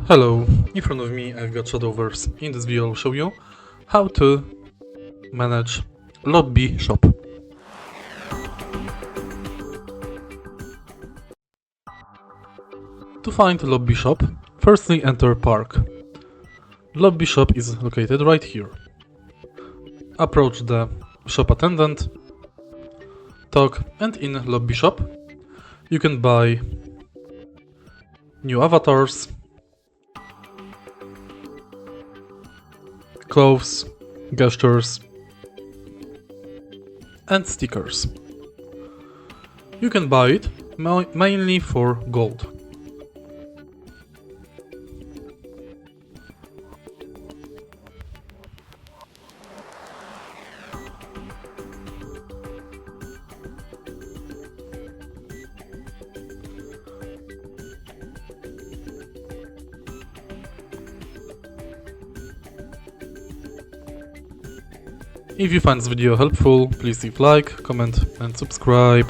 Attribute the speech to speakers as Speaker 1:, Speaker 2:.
Speaker 1: Hello, in front of me I've got Shadowverse. In this video I'll show you how to manage lobby shop. To find lobby shop, firstly enter park. Lobby shop is located right here. Approach the shop attendant, talk, and in lobby shop you can buy new avatars, clothes, gestures, and stickers. You can buy it mainly for gold. If you find this video helpful, please leave like, comment and subscribe.